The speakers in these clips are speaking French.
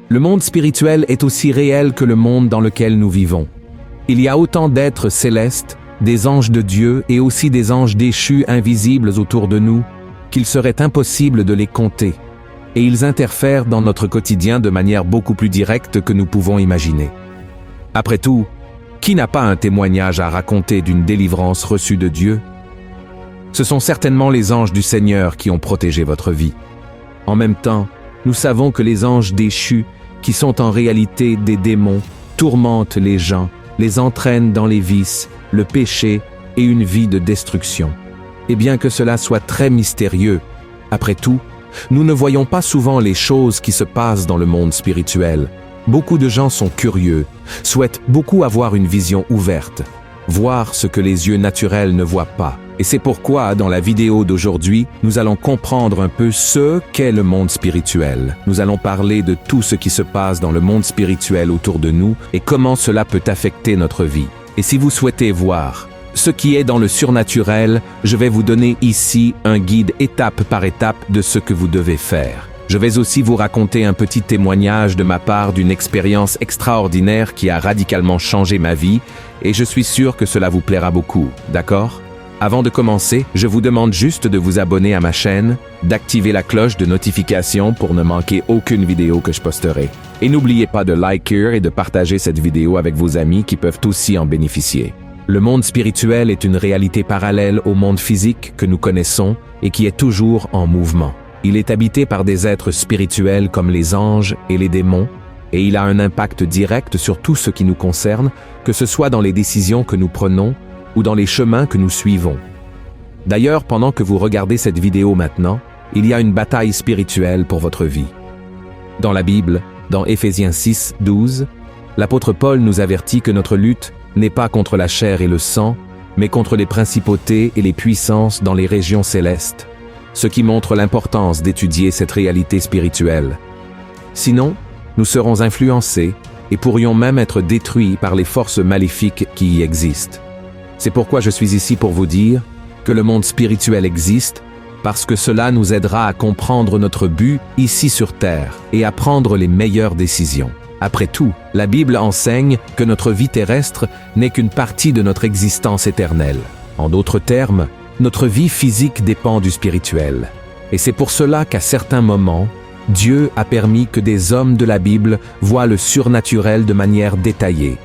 Le monde spirituel est aussi réel que le monde dans lequel nous vivons. Il y a autant d'êtres célestes, des anges de Dieu et aussi des anges déchus invisibles autour de nous, qu'il serait impossible de les compter. Et ils interfèrent dans notre quotidien de manière beaucoup plus directe que nous pouvons imaginer. Après tout, qui n'a pas un témoignage à raconter d'une délivrance reçue de Dieu? Ce sont certainement les anges du Seigneur qui ont protégé votre vie. En même temps, nous savons que les anges déchus, qui sont en réalité des démons, tourmentent les gens, les entraînent dans les vices, le péché et une vie de destruction. Et bien que cela soit très mystérieux, après tout, nous ne voyons pas souvent les choses qui se passent dans le monde spirituel. Beaucoup de gens sont curieux, souhaitent beaucoup avoir une vision ouverte, voir ce que les yeux naturels ne voient pas. Et c'est pourquoi, dans la vidéo d'aujourd'hui, nous allons comprendre un peu ce qu'est le monde spirituel. Nous allons parler de tout ce qui se passe dans le monde spirituel autour de nous et comment cela peut affecter notre vie. Et si vous souhaitez voir ce qui est dans le surnaturel, je vais vous donner ici un guide étape par étape de ce que vous devez faire. Je vais aussi vous raconter un petit témoignage de ma part d'une expérience extraordinaire qui a radicalement changé ma vie et je suis sûr que cela vous plaira beaucoup, d'accord ? Avant de commencer, je vous demande juste de vous abonner à ma chaîne, d'activer la cloche de notification pour ne manquer aucune vidéo que je posterai. Et n'oubliez pas de liker et de partager cette vidéo avec vos amis qui peuvent aussi en bénéficier. Le monde spirituel est une réalité parallèle au monde physique que nous connaissons et qui est toujours en mouvement. Il est habité par des êtres spirituels comme les anges et les démons, et il a un impact direct sur tout ce qui nous concerne, que ce soit dans les décisions que nous prenons ou dans les chemins que nous suivons. D'ailleurs, pendant que vous regardez cette vidéo maintenant, il y a une bataille spirituelle pour votre vie. Dans la Bible, dans Éphésiens 6, 12, l'apôtre Paul nous avertit que notre lutte n'est pas contre la chair et le sang, mais contre les principautés et les puissances dans les régions célestes, ce qui montre l'importance d'étudier cette réalité spirituelle. Sinon, nous serons influencés et pourrions même être détruits par les forces maléfiques qui y existent. C'est pourquoi je suis ici pour vous dire que le monde spirituel existe, parce que cela nous aidera à comprendre notre but ici sur Terre et à prendre les meilleures décisions. Après tout, la Bible enseigne que notre vie terrestre n'est qu'une partie de notre existence éternelle. En d'autres termes, notre vie physique dépend du spirituel. Et c'est pour cela qu'à certains moments, Dieu a permis que des hommes de la Bible voient le surnaturel de manière détaillée.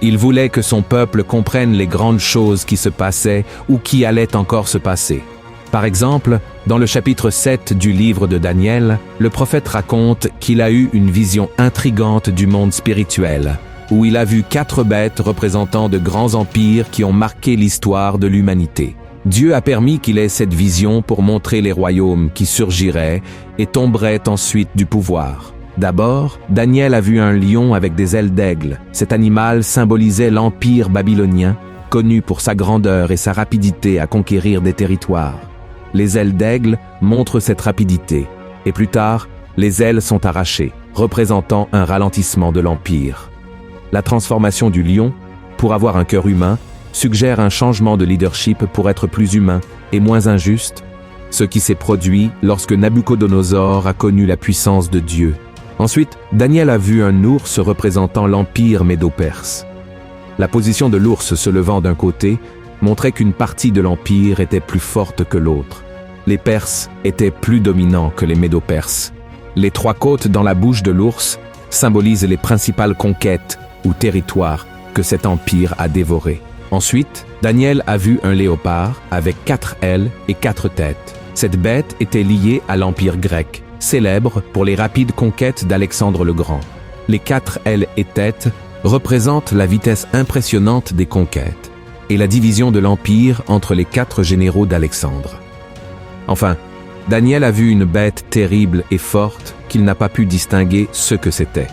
Il voulait que son peuple comprenne les grandes choses qui se passaient ou qui allaient encore se passer. Par exemple, dans le chapitre 7 du livre de Daniel, le prophète raconte qu'il a eu une vision intrigante du monde spirituel, où il a vu 4 bêtes représentant de grands empires qui ont marqué l'histoire de l'humanité. Dieu a permis qu'il ait cette vision pour montrer les royaumes qui surgiraient et tomberaient ensuite du pouvoir. D'abord, Daniel a vu un lion avec des ailes d'aigle. Cet animal symbolisait l'empire babylonien, connu pour sa grandeur et sa rapidité à conquérir des territoires. Les ailes d'aigle montrent cette rapidité, et plus tard, les ailes sont arrachées, représentant un ralentissement de l'empire. La transformation du lion, pour avoir un cœur humain, suggère un changement de leadership pour être plus humain et moins injuste, ce qui s'est produit lorsque Nabuchodonosor a connu la puissance de Dieu. Ensuite, Daniel a vu un ours représentant l'empire médo-perse. La position de l'ours se levant d'un côté montrait qu'une partie de l'empire était plus forte que l'autre. Les Perses étaient plus dominants que les Médo-Perses. Les 3 côtes dans la bouche de l'ours symbolisent les principales conquêtes ou territoires que cet empire a dévorés. Ensuite, Daniel a vu un léopard avec 4 ailes et 4 têtes. Cette bête était liée à l'empire grec, célèbre pour les rapides conquêtes d'Alexandre le Grand. Les 4 ailes et têtes représentent la vitesse impressionnante des conquêtes et la division de l'empire entre les 4 généraux d'Alexandre. Enfin, Daniel a vu une bête terrible et forte qu'il n'a pas pu distinguer ce que c'était.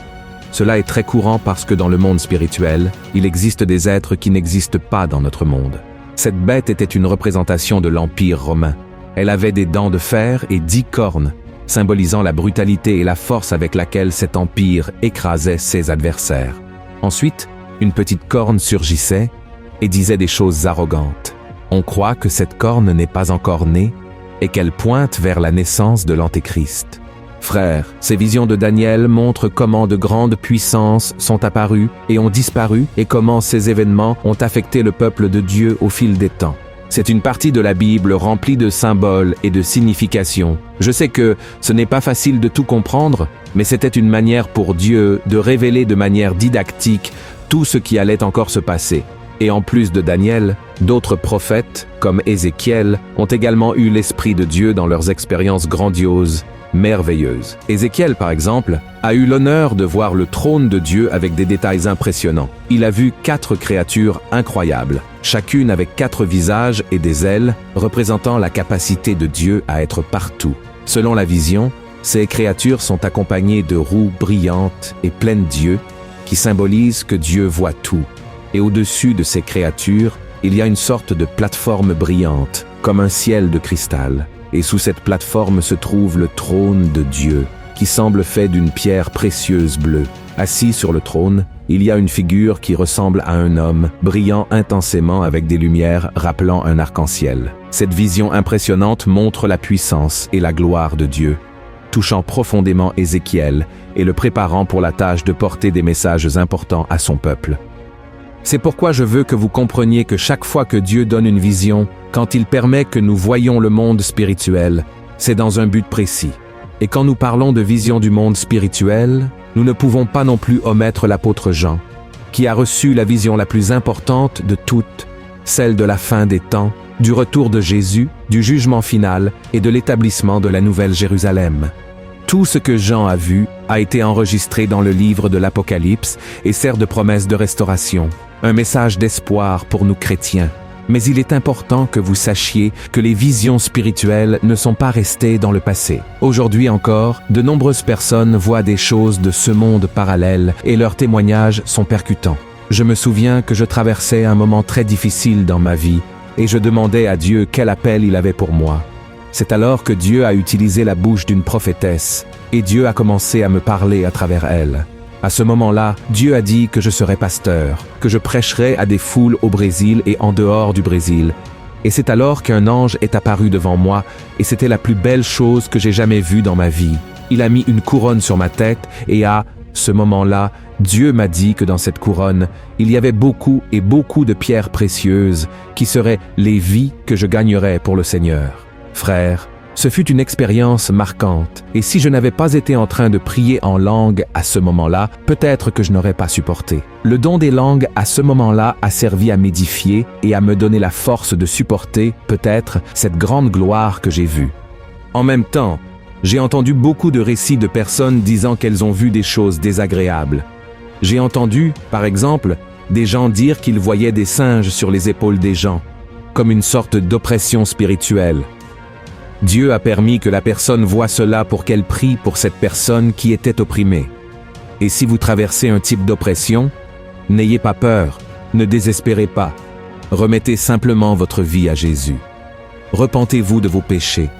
Cela est très courant parce que dans le monde spirituel, il existe des êtres qui n'existent pas dans notre monde. Cette bête était une représentation de l'Empire romain. Elle avait des dents de fer et 10 cornes, symbolisant la brutalité et la force avec laquelle cet empire écrasait ses adversaires. Ensuite, une petite corne surgissait et disait des choses arrogantes. On croit que cette corne n'est pas encore née et qu'elle pointe vers la naissance de l'Antéchrist. Frères, ces visions de Daniel montrent comment de grandes puissances sont apparues et ont disparu et comment ces événements ont affecté le peuple de Dieu au fil des temps. C'est une partie de la Bible remplie de symboles et de significations. Je sais que ce n'est pas facile de tout comprendre, mais c'était une manière pour Dieu de révéler de manière didactique tout ce qui allait encore se passer. Et en plus de Daniel, d'autres prophètes, comme Ézéchiel, ont également eu l'Esprit de Dieu dans leurs expériences grandioses, merveilleuses. Ézéchiel, par exemple, a eu l'honneur de voir le trône de Dieu avec des détails impressionnants. Il a vu 4 créatures incroyables, chacune avec 4 visages et des ailes, représentant la capacité de Dieu à être partout. Selon la vision, ces créatures sont accompagnées de roues brillantes et pleines d'yeux, qui symbolisent que Dieu voit tout. Et au-dessus de ces créatures, il y a une sorte de plateforme brillante, comme un ciel de cristal. Et sous cette plateforme se trouve le trône de Dieu, qui semble fait d'une pierre précieuse bleue. Assis sur le trône, il y a une figure qui ressemble à un homme, brillant intensément avec des lumières rappelant un arc-en-ciel. Cette vision impressionnante montre la puissance et la gloire de Dieu, touchant profondément Ézéchiel et le préparant pour la tâche de porter des messages importants à son peuple. C'est pourquoi je veux que vous compreniez que chaque fois que Dieu donne une vision, quand il permet que nous voyions le monde spirituel, c'est dans un but précis. Et quand nous parlons de vision du monde spirituel, nous ne pouvons pas non plus omettre l'apôtre Jean, qui a reçu la vision la plus importante de toutes, celle de la fin des temps, du retour de Jésus, du jugement final et de l'établissement de la Nouvelle Jérusalem. Tout ce que Jean a vu a été enregistré dans le livre de l'Apocalypse et sert de promesse de restauration, un message d'espoir pour nous chrétiens. Mais il est important que vous sachiez que les visions spirituelles ne sont pas restées dans le passé. Aujourd'hui encore, de nombreuses personnes voient des choses de ce monde parallèle et leurs témoignages sont percutants. Je me souviens que je traversais un moment très difficile dans ma vie et je demandais à Dieu quel appel il avait pour moi. C'est alors que Dieu a utilisé la bouche d'une prophétesse et Dieu a commencé à me parler à travers elle. À ce moment-là, Dieu a dit que je serais pasteur, que je prêcherais à des foules au Brésil et en dehors du Brésil. Et c'est alors qu'un ange est apparu devant moi et c'était la plus belle chose que j'ai jamais vue dans ma vie. Il a mis une couronne sur ma tête et à ce moment-là, Dieu m'a dit que dans cette couronne, il y avait beaucoup et beaucoup de pierres précieuses qui seraient les vies que je gagnerais pour le Seigneur. Frères, ce fut une expérience marquante, et si je n'avais pas été en train de prier en langue à ce moment-là, peut-être que je n'aurais pas supporté. Le don des langues à ce moment-là a servi à m'édifier et à me donner la force de supporter, peut-être, cette grande gloire que j'ai vue. En même temps, j'ai entendu beaucoup de récits de personnes disant qu'elles ont vu des choses désagréables. J'ai entendu, par exemple, des gens dire qu'ils voyaient des singes sur les épaules des gens, comme une sorte d'oppression spirituelle. Dieu a permis que la personne voie cela pour qu'elle prie pour cette personne qui était opprimée. Et si vous traversez un type d'oppression, n'ayez pas peur, ne désespérez pas. Remettez simplement votre vie à Jésus. Repentez-vous de vos péchés.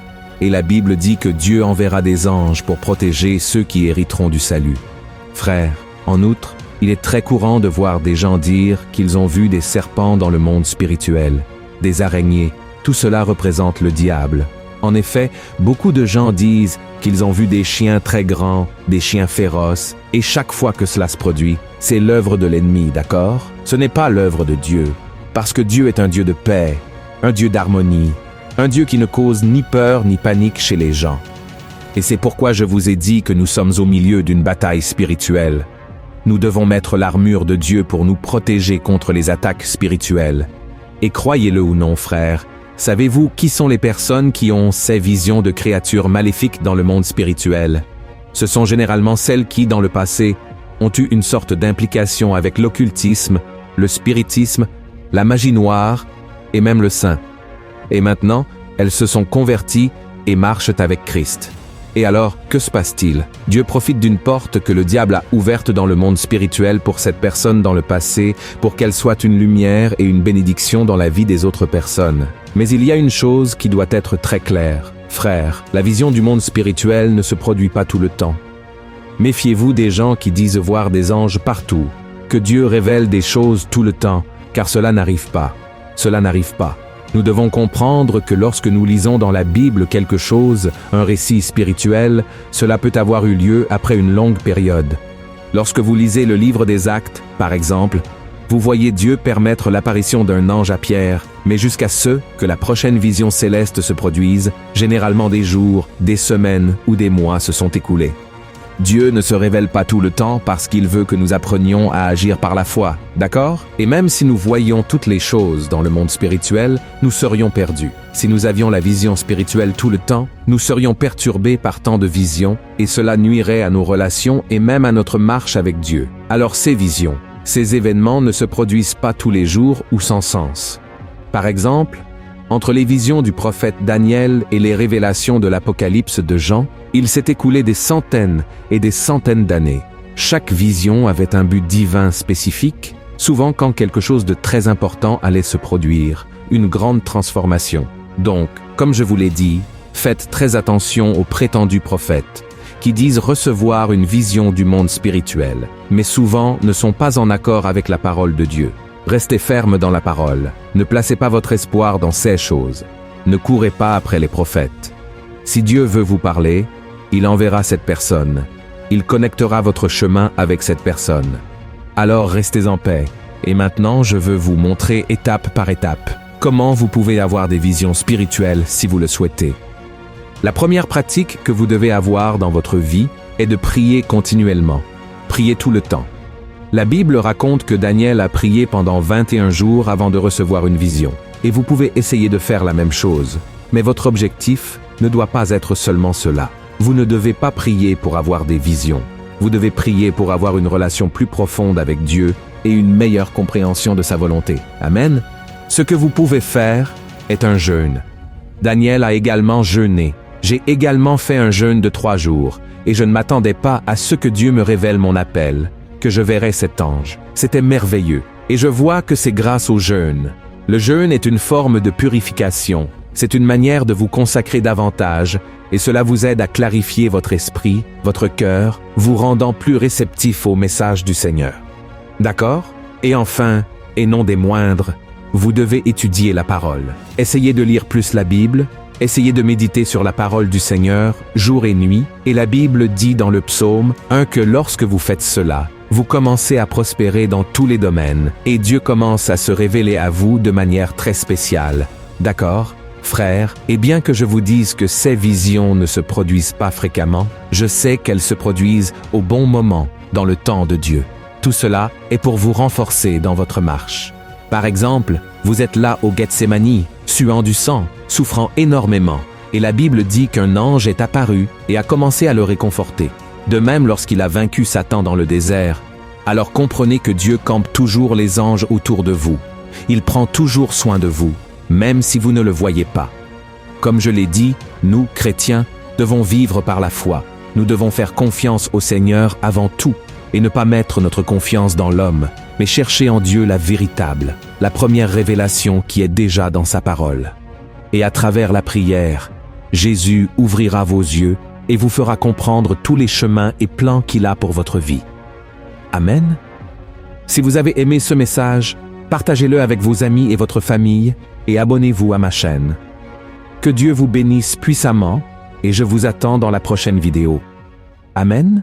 Et la Bible dit que Dieu enverra des anges pour protéger ceux qui hériteront du salut. Frères, en outre, il est très courant de voir des gens dire qu'ils ont vu des serpents dans le monde spirituel, des araignées. Tout cela représente le diable. En effet, beaucoup de gens disent qu'ils ont vu des chiens très grands, des chiens féroces, et chaque fois que cela se produit, c'est l'œuvre de l'ennemi, d'accord? Ce n'est pas l'œuvre de Dieu, parce que Dieu est un Dieu de paix, un Dieu d'harmonie, un Dieu qui ne cause ni peur ni panique chez les gens. Et c'est pourquoi je vous ai dit que nous sommes au milieu d'une bataille spirituelle. Nous devons mettre l'armure de Dieu pour nous protéger contre les attaques spirituelles. Et croyez-le ou non, frères, savez-vous qui sont les personnes qui ont ces visions de créatures maléfiques dans le monde spirituel? Ce sont généralement celles qui, dans le passé, ont eu une sorte d'implication avec l'occultisme, le spiritisme, la magie noire et même le saint. Et maintenant, elles se sont converties et marchent avec Christ. Et alors, que se passe-t-il? Dieu profite d'une porte que le diable a ouverte dans le monde spirituel pour cette personne dans le passé, pour qu'elle soit une lumière et une bénédiction dans la vie des autres personnes. Mais il y a une chose qui doit être très claire. Frères, la vision du monde spirituel ne se produit pas tout le temps. Méfiez-vous des gens qui disent voir des anges partout, que Dieu révèle des choses tout le temps, car cela n'arrive pas. Cela n'arrive pas. Nous devons comprendre que lorsque nous lisons dans la Bible quelque chose, un récit spirituel, cela peut avoir eu lieu après une longue période. Lorsque vous lisez le livre des Actes, par exemple, vous voyez Dieu permettre l'apparition d'un ange à Pierre, mais jusqu'à ce que la prochaine vision céleste se produise, généralement des jours, des semaines ou des mois se sont écoulés. Dieu ne se révèle pas tout le temps parce qu'il veut que nous apprenions à agir par la foi, d'accord? Et même si nous voyions toutes les choses dans le monde spirituel, nous serions perdus. Si nous avions la vision spirituelle tout le temps, nous serions perturbés par tant de visions et cela nuirait à nos relations et même à notre marche avec Dieu. Alors ces visions, ces événements ne se produisent pas tous les jours ou sans sens. Par exemple, entre les visions du prophète Daniel et les révélations de l'Apocalypse de Jean, il s'est écoulé des centaines et des centaines d'années. Chaque vision avait un but divin spécifique, souvent quand quelque chose de très important allait se produire, une grande transformation. Donc, comme je vous l'ai dit, faites très attention aux prétendus prophètes, qui disent recevoir une vision du monde spirituel, mais souvent ne sont pas en accord avec la parole de Dieu. Restez ferme dans la parole, ne placez pas votre espoir dans ces choses, ne courez pas après les prophètes. Si Dieu veut vous parler, il enverra cette personne, il connectera votre chemin avec cette personne. Alors restez en paix, et maintenant je veux vous montrer étape par étape comment vous pouvez avoir des visions spirituelles si vous le souhaitez. La première pratique que vous devez avoir dans votre vie est de prier continuellement, prier tout le temps. La Bible raconte que Daniel a prié pendant 21 jours avant de recevoir une vision. Et vous pouvez essayer de faire la même chose. Mais votre objectif ne doit pas être seulement cela. Vous ne devez pas prier pour avoir des visions. Vous devez prier pour avoir une relation plus profonde avec Dieu et une meilleure compréhension de sa volonté. Amen. Ce que vous pouvez faire est un jeûne. Daniel a également jeûné. J'ai également fait un jeûne de 3 jours. Et je ne m'attendais pas à ce que Dieu me révèle mon appel, que je verrais cet ange. C'était merveilleux. Et je vois que c'est grâce au jeûne. Le jeûne est une forme de purification. C'est une manière de vous consacrer davantage, et cela vous aide à clarifier votre esprit, votre cœur, vous rendant plus réceptif au message du Seigneur. D'accord? Et enfin, et non des moindres, vous devez étudier la parole. Essayez de lire plus la Bible, essayez de méditer sur la parole du Seigneur, jour et nuit, et la Bible dit dans le psaume 1 que lorsque vous faites cela, vous commencez à prospérer dans tous les domaines, et Dieu commence à se révéler à vous de manière très spéciale. D'accord, frères? Et bien que je vous dise que ces visions ne se produisent pas fréquemment, je sais qu'elles se produisent au bon moment, dans le temps de Dieu. Tout cela est pour vous renforcer dans votre marche. Par exemple, vous êtes là au Gethsémani, suant du sang, souffrant énormément, et la Bible dit qu'un ange est apparu et a commencé à le réconforter. De même lorsqu'il a vaincu Satan dans le désert, alors comprenez que Dieu campe toujours les anges autour de vous. Il prend toujours soin de vous, même si vous ne le voyez pas. Comme je l'ai dit, nous, chrétiens, devons vivre par la foi. Nous devons faire confiance au Seigneur avant tout et ne pas mettre notre confiance dans l'homme, mais chercher en Dieu la véritable, la première révélation qui est déjà dans sa parole. Et à travers la prière, Jésus ouvrira vos yeux et vous fera comprendre tous les chemins et plans qu'il a pour votre vie. Amen. Si vous avez aimé ce message, partagez-le avec vos amis et votre famille et abonnez-vous à ma chaîne. Que Dieu vous bénisse puissamment et je vous attends dans la prochaine vidéo. Amen.